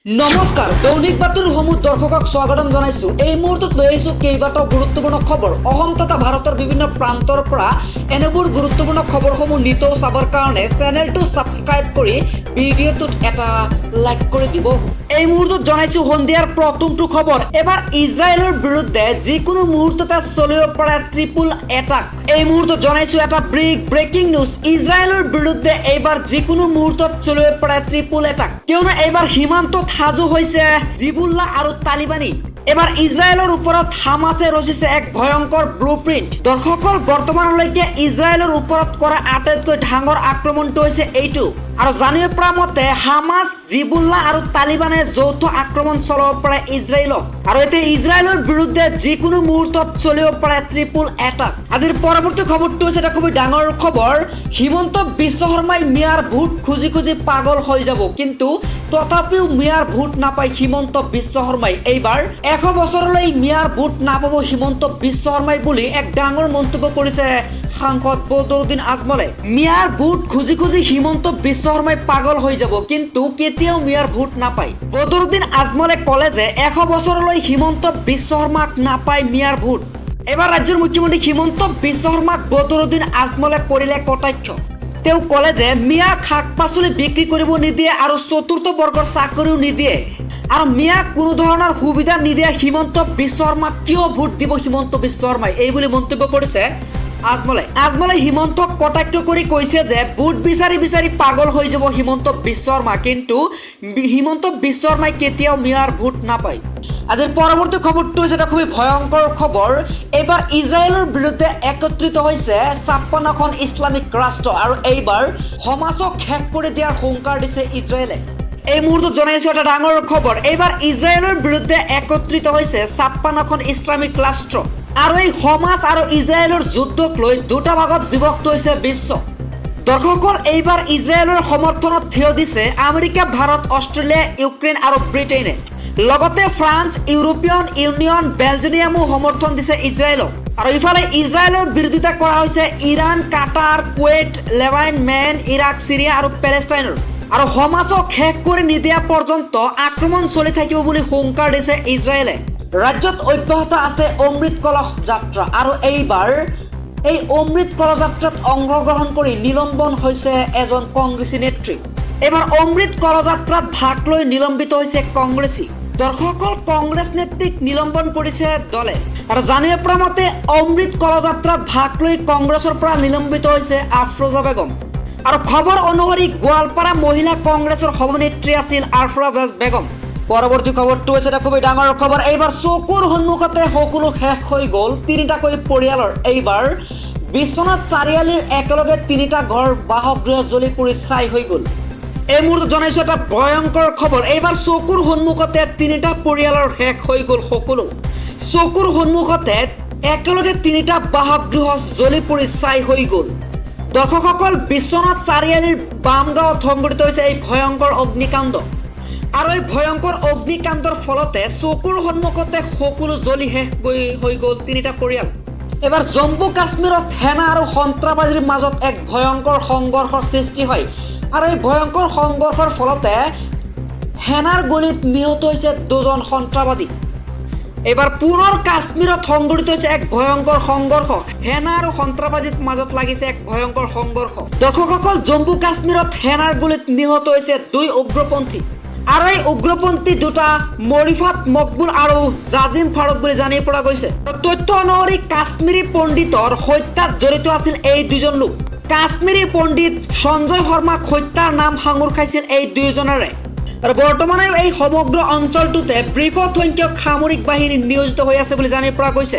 নমস্কাৰ দৈনিক বাতৰিসমূহ দৰ্শকক স্বাগতম জনাইছো। এই মুহূৰ্তত লৈ আহিছো কেইবাটাও গুৰুত্বপূৰ্ণ খবৰ। অসম তথা ভাৰতৰ বিভিন্ন প্ৰান্তৰ পৰা এনেবোৰ গুৰুত্বপূৰ্ণ খবৰসমূহ নিতৌ চাবৰ কাৰণে চেনেলটো ছাবস্ক্ৰাইব কৰি ভিডিঅ'টোত এটা লাইক কৰি দিব। এই মুহূৰ্তত জনাইছো সন্ধিয়াৰ প্ৰথমটো খবৰ। এবাৰ ইজৰাইলৰ বিৰুদ্ধে যিকোনো মুহূৰ্ততে চলিব পাৰে ট্ৰিপল এটাক। এই মুহূৰ্তত জনাইছো এটা ব্ৰেকিং নিউজ। ইজৰাইলৰ বিৰুদ্ধে এইবাৰ যিকোনো মুহূৰ্তত চলিব পাৰে ট্ৰিপল এটাক, কিয়নো এইবাৰ সীমান্তত সাজু হৈছে জিবুল্লাহ আৰু তালিবানী। এবাৰ ইজৰাইলৰ ওপৰত হামাছে ৰচিছে এক ভয়ংকৰ ব্লুপ্ৰিণ্ট। দৰ্শকৰ বৰ্তমানলৈকে ইজৰাইলৰ ওপৰত কৰা আটাইতকৈ ডাঙৰ আক্ৰমণটো হৈছে এইটো। আৰু জানিব পৰা মতে হামাছ, জিবুল্লাহ আৰু তালিবানে যৌথ আক্ৰমণ চলাব পাৰে ইজৰাইলক। আৰু এতিয়া ইজৰাইলৰ বিৰুদ্ধে যিকোনো মুহূৰ্তত চলিব পাৰে ট্ৰিপল এটাক। আজিৰ পৰৱৰ্তী খবৰটো হৈছে এটা খুবেই ডাঙৰ খবৰ। হিমন্ত বিশ্ব শৰ্মাই মিয়াৰ ভোট খুজি খুজি পাগল হৈ যাব, কিন্তু তথাপিও মিয়াৰ ভোট নাপায় হিমন্ত বিশ্ব শৰ্মাই। এইবাৰ 100 বছৰলৈ মিয়াৰ ভোট নাপাব হিমন্ত বিশ্ব শৰ্মাই বুলি এক ডাঙৰ মন্তব্য কৰিছে সাংসদ বদৰুদ্দিন আজমলে। মিয়াৰ ভোট খুজি খুজি হিমন্ত বিশ্ব শৰ্মাই পাগল হৈ যাব, কিন্তু কেতিয়াও মিয়াৰ ভোট নাপায়। বদৰুদ্দিন আজমলে ক'লে যে 100 বছৰলৈ হিমন্ত বিশ্ব শৰ্মাক নাপায় মিয়াৰ ভোট। এবাৰ ৰাজ্যৰ মুখ্যমন্ত্ৰী হিমন্ত বিশ্ব শৰ্মাক বদৰুদ্দিন আজমলে কৰিলে কটাক্ষ। তেওঁ ক'লে যে মিয়াক শাক পাচলি বিক্ৰী কৰিব নিদিয়ে আৰু চতুৰ্থ বৰ্গৰ চাকৰিও নিদিয়ে, আৰু মিয়াক কোনো ধৰণৰ সুবিধা নিদিয়ে হিমন্ত বিশ্ব শৰ্মাক কিয় ভোট দিব হিমন্ত বিশ্ব শৰ্মাই, এই বুলি মন্তব্য কৰিছে আজমলে হিমন্তক কটাক্ষ কৰি কৈছে যে ভোট বিচাৰি বিচাৰি পাগল হৈ যাব হিমন্ত বিশ্ব শৰ্মা, কিন্তু হিমন্ত বিশ্ব শৰ্মাই কেতিয়াও মিয়াৰ ভোট নাপায়। আজিৰ পৰৱৰ্তী খবৰটো হৈছে এটা খুবেই ভয়ংকৰ খবৰ। এইবাৰ ইজৰাইলৰ বিৰুদ্ধে একত্ৰিত হৈছে 56খন ইছলামিক ৰাষ্ট্ৰ, আৰু এইবাৰ হামাছক শেষ কৰি দিয়াৰ হুংকাৰ দিছে ইজৰাইলে। এই মুহূৰ্তত জনাইছো এটা ডাঙৰ খবৰ। এইবাৰ ইজৰাইলৰ বিৰুদ্ধে একত্ৰিত হৈছে 56খন ইছলামিক ৰাষ্ট্ৰ, আৰু এই হামাছ আৰু ইজৰাইলৰ যুদ্ধক লৈ দুটা ভাগত বিভক্ত হৈছে বিশ্ব। দৰ্শকৰ এইবাৰ ইজৰাইলৰ সমৰ্থনত থিয় দিছে আমেৰিকা, ভাৰত, অষ্ট্ৰেলিয়া, ইউক্ৰেইন আৰু ব্ৰিটেইনে। লগতে ফ্ৰান্স, ইউৰোপীয়ন ইউনিয়ন, বেলজিয়ামো সমৰ্থন দিছে ইজৰাইলক। আৰু ইফালে ইজৰাইলৰ বিৰোধিতা কৰা হৈছে ইৰাণ, কাটাৰ, কুৱেইট, লেবানন, ইৰাক, সিৰিয়া আৰু পেলেষ্টাইনৰ। আৰু হামাছক শেষ কৰি নিদিয়া পৰ্যন্ত আক্ৰমণ চলি থাকিব বুলি হুংকাৰ দিছে ইজৰাইলে। ৰাজ্যত অব্যাহত আছে অমৃত কলহ যাত্ৰা, আৰু এইবাৰ এই অমৃত কলহ যাত্ৰাত অংশগ্ৰহণ কৰি নিলম্বন হৈছে এজন কংগ্ৰেছী নেত্ৰী। এইবাৰ অমৃত কলহ যাত্ৰাত ভাগ লৈ নিলম্বিত হৈছে কংগ্ৰেছী। দৰ্শকসকল, কংগ্ৰেছ নেত্ৰীক নিলম্বন কৰিছে দলে। আৰু জানিব পৰা মতে অমৃত কলহ যাত্ৰাত ভাগ লৈ কংগ্ৰেছৰ পৰা নিলম্বিত হৈছে আফৰোজা বেগম। আৰু খবৰ অনুসৰি গোৱালপাৰা মহিলা কংগ্ৰেছৰ সভানেত্ৰী আছিল আফৰোজা বেগম। পৰৱৰ্তী খবৰটো হৈছে এটা খুবেই ডাঙৰ খবৰ। এইবাৰ চকুৰ সন্মুখতে সকলো শেষ হৈ গ'ল তিনিটাকৈ পৰিয়ালৰ। এইবাৰ বিশ্বনাথ চাৰিআলিৰ একেলগে তিনিটা ঘৰ বাসগৃহ জ্বলি পুৰি ছাই হৈ গ'ল। এই মুহূৰ্তত জনাইছো এটা ভয়ংকৰ খবৰ। এইবাৰ চকুৰ সন্মুখতে তিনিটা পৰিয়ালৰ শেষ হৈ গ'ল সকলো। চকুৰ সন্মুখতে একেলগে তিনিটা বাসগৃহ জ্বলি পুৰি ছাই হৈ গ'ল। দৰ্শকসকল, বিশ্বনাথ চাৰিআলিৰ বামগাঁৱত সংঘটিত হৈছে এই ভয়ংকৰ অগ্নিকাণ্ড। আৰু এই ভয়ংকৰ অগ্নিকাণ্ডৰ ফলতে চকুৰ সন্মুখতে সকলো জ্বলি শেষ হৈ গ'ল তিনিটা পৰিয়াল। এবাৰ জম্মু কাশ্মীৰত সেনা আৰু সন্ত্ৰাসবাদীৰ মাজত এক ভয়ংকৰ সংঘৰ্ষৰ সৃষ্টি হয়, আৰু এই ভয়ংকৰ সংঘৰ্ষৰ ফলতে সেনাৰ গুলীত নিহত হৈছে 2জন সন্ত্ৰাসবাদী। এবাৰ পুনৰ কাশ্মীৰত সংঘটিত হৈছে এক ভয়ংকৰ সংঘৰ্ষ। সেনা আৰু সন্ত্ৰাসবাদীৰ মাজত লাগিছে এক ভয়ংকৰ সংঘৰ্ষ। দৰ্শকসকল, জম্মু কাশ্মীৰত সেনাৰ গুলীত নিহত হৈছে 2 উগ্ৰপন্থী, আৰু এই উগ্ৰপন্থী দুটা মৰিফাত মকবুল আৰু জাজিম ফাৰুক বুলি জানিব পৰা গৈছে। তথ্য অনুসৰি কাশ্মীৰী পণ্ডিতৰ হত্যাত জড়িত আছিল এই 2জন লোক। কাশ্মীৰী পণ্ডিত সঞ্জয় শৰ্মাক হত্যাৰ নাম সাঙুৰ খাইছিল এই 2জনেৰে। আৰু বৰ্তমানে এই সমগ্ৰ অঞ্চলটোতে বৃহৎ সংখ্যক সামৰিক বাহিনী নিয়োজিত হৈ আছে বুলি জানিব পৰা গৈছে।